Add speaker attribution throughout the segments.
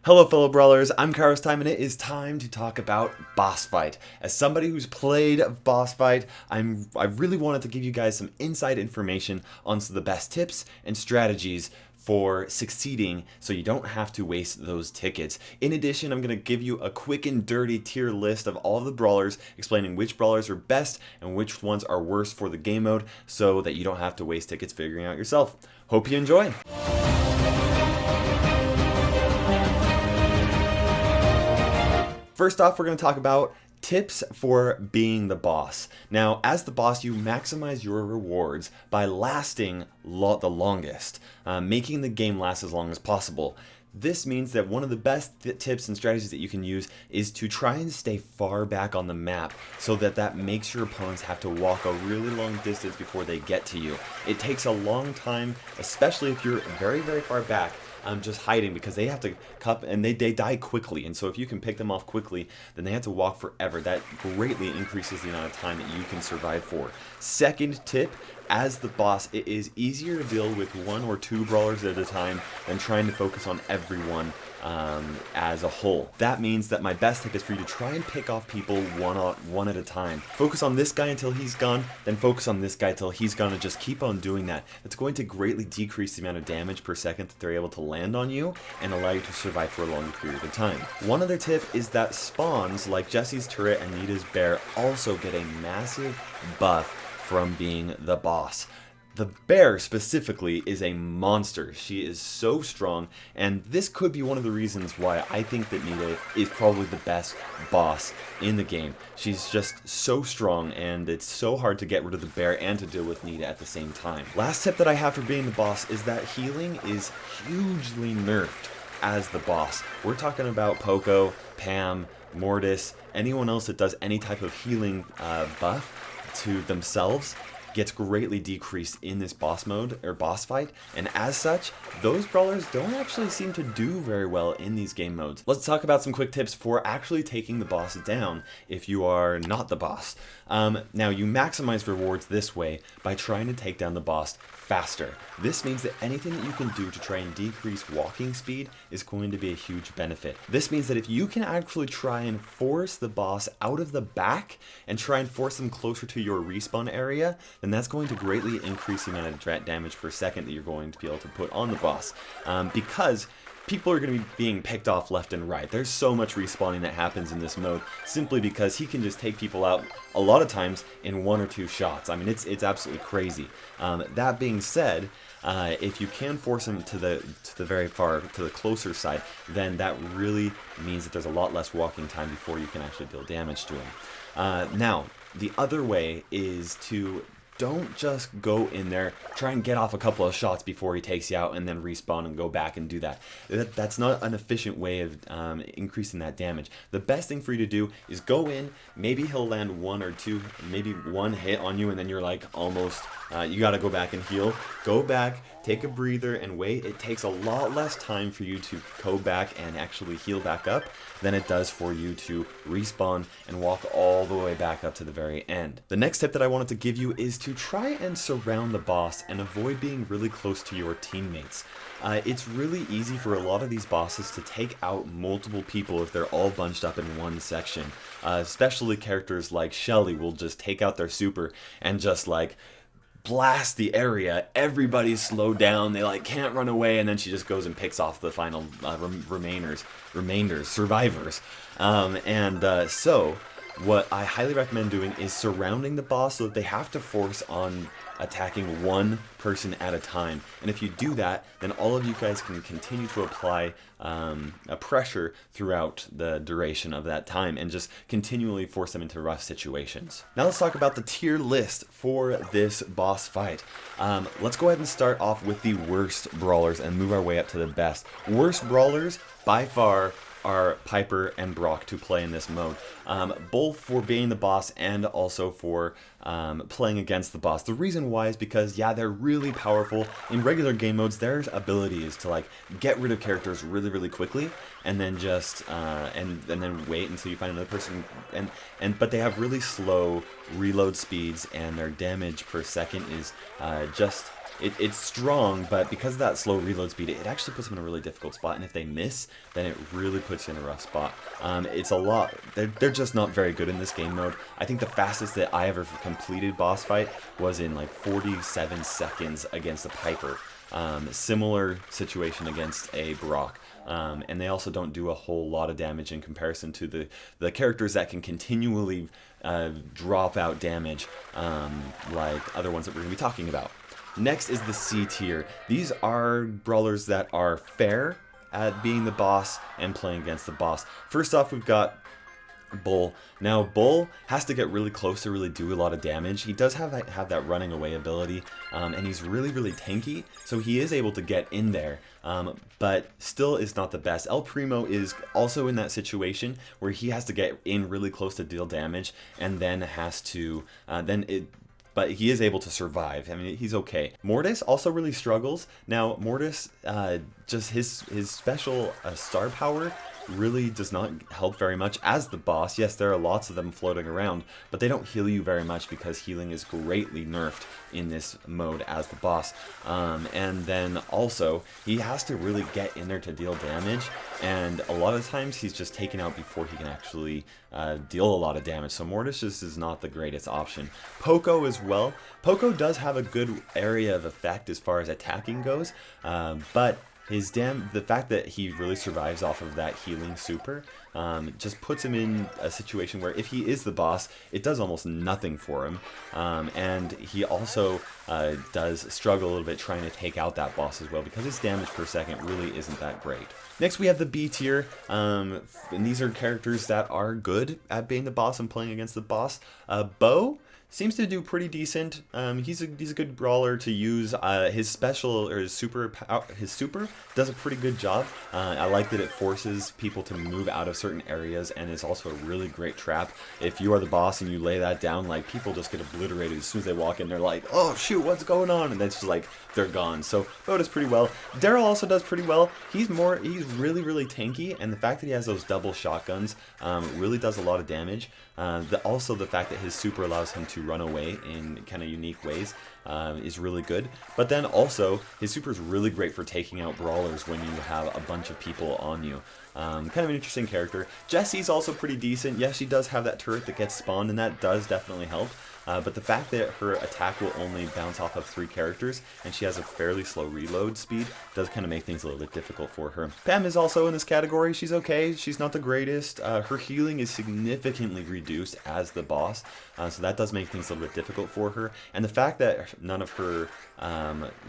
Speaker 1: Hello fellow brawlers, I'm Kairos Time and it is time to talk about Boss Fight. As somebody who's played Boss Fight, I really wanted to give you guys some inside information on some of the best tips and strategies for succeeding so you don't have to waste those tickets. In addition, I'm going to give you a quick and dirty tier list of all of the brawlers, explaining which brawlers are best and which ones are worst for the game mode so that you don't have to waste tickets figuring out yourself. Hope you enjoy! First off, we're going to talk about tips for being the boss. Now, as the boss, you maximize your rewards by lasting the longest, making the game last as long as possible. This means that one of the best tips and strategies that you can use is to try and stay far back on the map so that makes your opponents have to walk a really long distance before they get to you. It takes a long time, especially if you're very, very far back, just hiding, because they have to cup and they die quickly, and so if you can pick them off quickly, then they have to walk forever. That greatly increases the amount of time that you can survive for. Second tip, as the boss, it is easier to deal with one or two brawlers at a time than trying to focus on everyone as a whole. That means that my best tip is for you to try and pick off people one at a time. Focus on this guy until he's gone, then focus on this guy until he's gone, and just keep on doing that. It's going to greatly decrease the amount of damage per second that they're able to land on you and allow you to survive for a long period of time. One other tip is that spawns like Jesse's turret and Nita's bear also get a massive buff from being the boss. The bear specifically is a monster. She is so strong, and this could be one of the reasons why I think that Nita is probably the best boss in the game. She's just so strong, and it's so hard to get rid of the bear and to deal with Nita at the same time. Last tip that I have for being the boss is that healing is hugely nerfed as the boss. We're talking about Poco, Pam, Mortis, anyone else that does any type of healing buff to themselves gets greatly decreased in this boss mode or boss fight, and as such, those brawlers don't actually seem to do very well in these game modes. Let's talk about some quick tips for actually taking the boss down if you are not the boss. Now, you maximize rewards this way by trying to take down the boss faster. This means that anything that you can do to try and decrease walking speed is going to be a huge benefit. This means that if you can actually try and force the boss out of the back and try and force them closer to your respawn area, then that's going to greatly increase the amount of damage per second that you're going to be able to put on the boss. Because people are going to be being picked off left and right. There's so much respawning that happens in this mode simply because he can just take people out a lot of times in one or two shots. I mean, it's absolutely crazy. That being said, if you can force him to the closer side, then that really means that there's a lot less walking time before you can actually deal damage to him. Now, the other way is to don't just go in there, try and get off a couple of shots before he takes you out and then respawn and go back and do that. That's not an efficient way of increasing that damage. The best thing for you to do is go in, maybe he'll land one or two, maybe one hit on you, and then you're like almost, you gotta go back and heal. Go back, take a breather and wait. It takes a lot less time for you to go back and actually heal back up than it does for you to respawn and walk all the way back up to the very end. The next tip that I wanted to give you is to try and surround the boss and avoid being really close to your teammates. It's really easy for a lot of these bosses to take out multiple people if they're all bunched up in one section. Especially characters like Shelley will just take out their super and just like blast the area. Everybody's slowed down, they like can't run away, and then she just goes and picks off the final survivors. So what I highly recommend doing is surrounding the boss so that they have to force on attacking one person at a time. And if you do that, then all of you guys can continue to apply a pressure throughout the duration of that time and just continually force them into rough situations. Now let's talk about the tier list for this boss fight. Let's go ahead and start off with the worst brawlers and move our way up to the best. Worst brawlers by far are Piper and Brock to play in this mode, both for being the boss and also for playing against the boss. The reason why is because, yeah, they're really powerful. In regular game modes, their ability is to like get rid of characters really, really quickly, and then just and then wait until you find another person. But they have really slow reload speeds, and their damage per second is just it's strong, but because of that slow reload speed, it actually puts them in a really difficult spot. And if they miss, then it really puts you in a rough spot. It's a lot. They're just not very good in this game mode. I think the fastest that I ever completed boss fight was in like 47 seconds against a Piper. Similar situation against a Brock. And they also don't do a whole lot of damage in comparison to the characters that can continually drop out damage, like other ones that we're going to be talking about. Next is the C tier. These are brawlers that are fair at being the boss and playing against the boss. First off, we've got Bull. Now, Bull has to get really close to really do a lot of damage. He does have that running away ability, and he's really, really tanky, so he is able to get in there, but still is not the best. El Primo is also in that situation where he has to get in really close to deal damage, and then has to, but he is able to survive. I mean, he's okay. Mortis also really struggles. Now, Mortis, just his special star power really does not help very much as the boss. Yes, there are lots of them floating around, but they don't heal you very much because healing is greatly nerfed in this mode as the boss. And then also, he has to really get in there to deal damage, and a lot of times he's just taken out before he can actually deal a lot of damage. So Mortis just is not the greatest option. Poco as well. Poco does have a good area of effect as far as attacking goes, but the fact that he really survives off of that healing super just puts him in a situation where if he is the boss, it does almost nothing for him. And he also does struggle a little bit trying to take out that boss as well, because his damage per second really isn't that great. Next we have the B tier, and these are characters that are good at being the boss and playing against the boss. Bo seems to do pretty decent. He's a good brawler to use. His special, or his super does a pretty good job. I like that it forces people to move out of certain areas, and is also a really great trap. If you are the boss and you lay that down, like, people just get obliterated as soon as they walk in. They're like, oh shoot, what's going on? And then it's just like they're gone. So Bo does pretty well. Darryl also does pretty well. He's really, really tanky, and the fact that he has those double shotguns really does a lot of damage. Also the fact that his super allows him to run away in kind of unique ways is really good. But then also, his super is really great for taking out brawlers when you have a bunch of people on you. Kind of an interesting character. Jessie's also pretty decent. Yes, she does have that turret that gets spawned, and that does definitely help. But the fact that her attack will only bounce off of 3 characters, and she has a fairly slow reload speed, does kind of make things a little bit difficult for her. Pam is also in this category. She's okay. She's not the greatest. Her healing is significantly reduced as the boss, so that does make things a little bit difficult for her. And the fact that none of her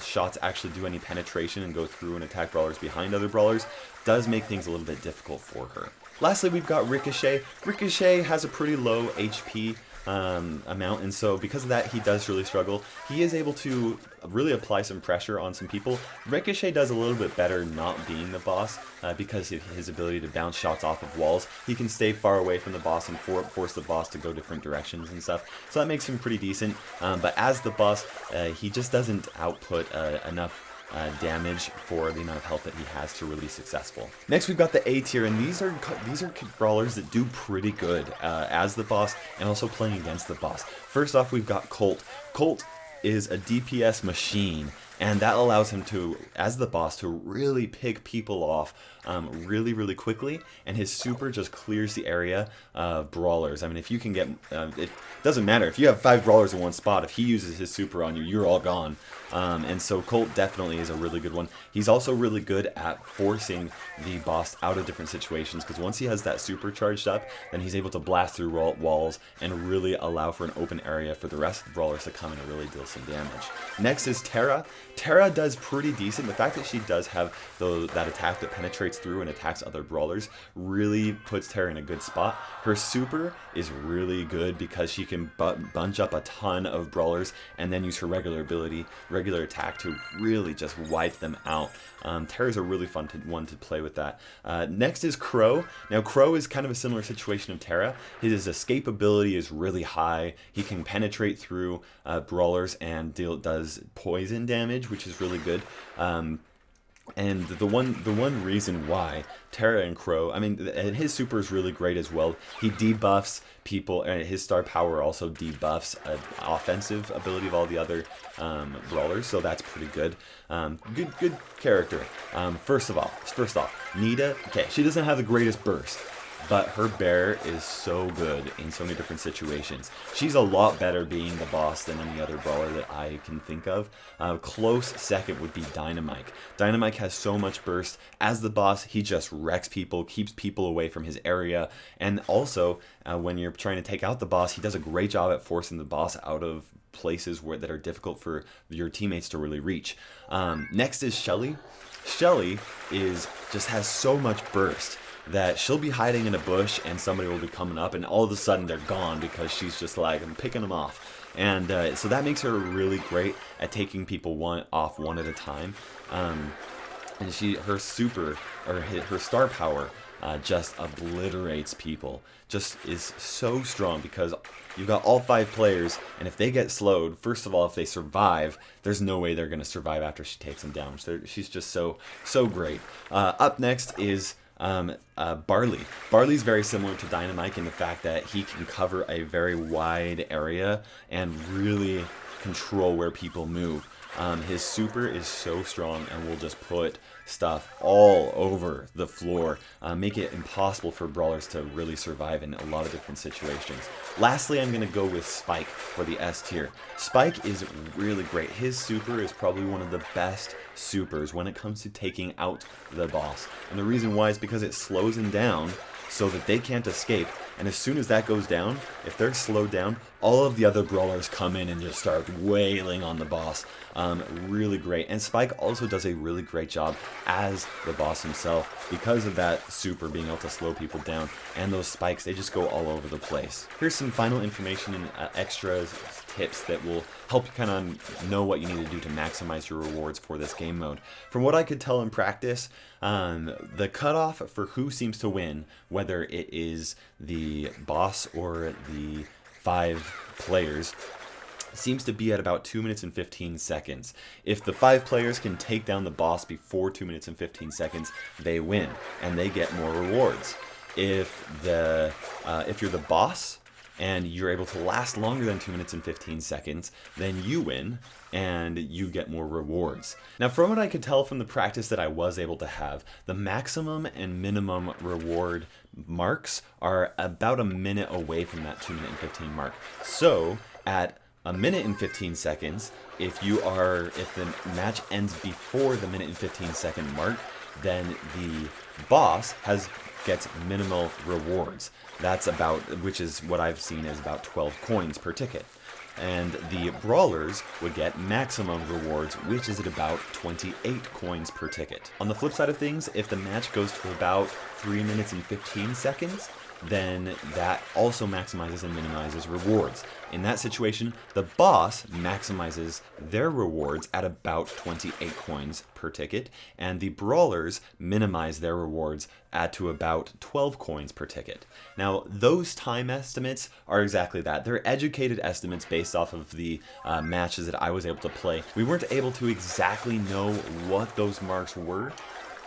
Speaker 1: shots actually do any penetration and go through and attack brawlers behind other brawlers does make things a little bit difficult for her. Lastly, we've got Ricochet. Ricochet has a pretty low HP amount, and so because of that, he does really struggle. He is able to really apply some pressure on some people. Ricochet does a little bit better not being the boss because of his ability to bounce shots off of walls. He can stay far away from the boss and force the boss to go different directions and stuff, so that makes him pretty decent. But as the boss, he just doesn't output enough damage for the amount of health that he has to really be successful. Next, we've got the A tier, and these are brawlers that do pretty good as the boss and also playing against the boss. First off, we've got Colt. Colt is a DPS machine, and that allows him to, as the boss, to really pick people off really, really quickly, and his super just clears the area of brawlers. I mean, if you can get, it doesn't matter, if you have 5 brawlers in one spot, if he uses his super on you, you're all gone. And so Colt definitely is a really good one. He's also really good at forcing the boss out of different situations, because once he has that super charged up, then he's able to blast through walls and really allow for an open area for the rest of the brawlers to come in and really deal some damage. Next is Terra. Terra does pretty decent. The fact that she does have that attack that penetrates through and attacks other brawlers really puts Terra in a good spot. Her super is really good because she can bunch up a ton of brawlers and then use her regular attack to really just wipe them out. Terra's a really fun one to play with that. Next is Crow. Now Crow is kind of a similar situation of Terra. His escape ability is really high. He can penetrate through brawlers and does poison damage, which is really good. And the one reason why Terra and Crow, I mean, and his super is really great as well. He debuffs people, and his star power also debuffs an offensive ability of all the other brawlers, so that's pretty good. Good character. First off, Nita. Okay, she doesn't have the greatest burst, but her bear is so good in so many different situations. She's a lot better being the boss than any other brawler that I can think of. Close second would be Dynamite. Dynamite has so much burst. As the boss, he just wrecks people, keeps people away from his area, and also when you're trying to take out the boss, he does a great job at forcing the boss out of places that are difficult for your teammates to really reach. Next is Shelley. Shelley just has so much burst that she'll be hiding in a bush and somebody will be coming up and all of a sudden they're gone because she's just like, I'm picking them off. And so that makes her really great at taking people off one at a time. And her super, or her star power, just obliterates people. Just is so strong because you've got all 5 players, and if they get slowed, first of all, if they survive, there's no way they're going to survive after she takes them down. She's just so great. Up next is Barley. Barley's very similar to Dynamite in the fact that he can cover a very wide area and really control where people move. His super is so strong and will just put stuff all over the floor, make it impossible for brawlers to really survive in a lot of different situations. Lastly, I'm going to go with Spike for the S tier. Spike is really great. His super is probably one of the best supers when it comes to taking out the boss. And the reason why is because it slows him down so that they can't escape. And as soon as that goes down, if they're slowed down, all of the other brawlers come in and just start wailing on the boss. Really great. And Spike also does a really great job as the boss himself because of that super being able to slow people down. And those spikes, they just go all over the place. Here's some final information and extra tips that will help you kind of know what you need to do to maximize your rewards for this game mode. From what I could tell in practice, the cutoff for who seems to win, whether it is the boss or the 5 players, seems to be at about 2 minutes and 15 seconds. If the 5 players can take down the boss before 2 minutes and 15 seconds, they win and they get more rewards. If you're the boss and you're able to last longer than 2 minutes and 15 seconds, then you win and you get more rewards. Now, from what I could tell from the practice that I was able to have, the maximum and minimum reward marks are about a minute away from that 2 minute and 15 mark. So at a minute and 15 seconds, if the match ends before the minute and 15 second mark, then the boss gets minimal rewards. That's which is what I've seen as about 12 coins per ticket. And the Brawlers would get maximum rewards, which is at about 28 coins per ticket. On the flip side of things, if the match goes to about 3 minutes and 15 seconds, then that also maximizes and minimizes rewards. In that situation, the boss maximizes their rewards at about 28 coins per ticket, and the Brawlers minimize their rewards to about 12 coins per ticket. Now, those time estimates are exactly that. They're educated estimates based off of the matches that I was able to play. We weren't able to exactly know what those marks were.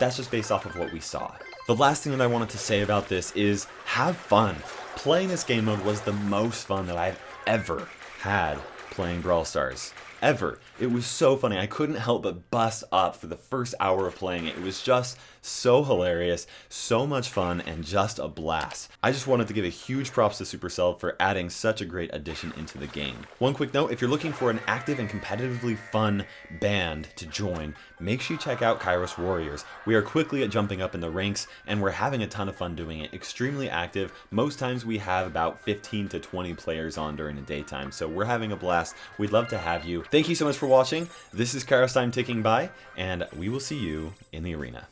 Speaker 1: That's just based off of what we saw. The last thing that I wanted to say about this is have fun. Playing this game mode was the most fun that I've ever had playing Brawl Stars. Ever. It was so funny. I couldn't help but bust up for the first hour of playing it. It was just so hilarious, so much fun, and just a blast. I just wanted to give a huge props to Supercell for adding such a great addition into the game. One quick note, if you're looking for an active and competitively fun band to join, make sure you check out Kairos Warriors. We are quickly jumping up in the ranks, and we're having a ton of fun doing it. Extremely active. Most times we have about 15 to 20 players on during the daytime, so we're having a blast. We'd love to have you. Thank you so much for watching. This is Kairos Time ticking by, and we will see you in the arena.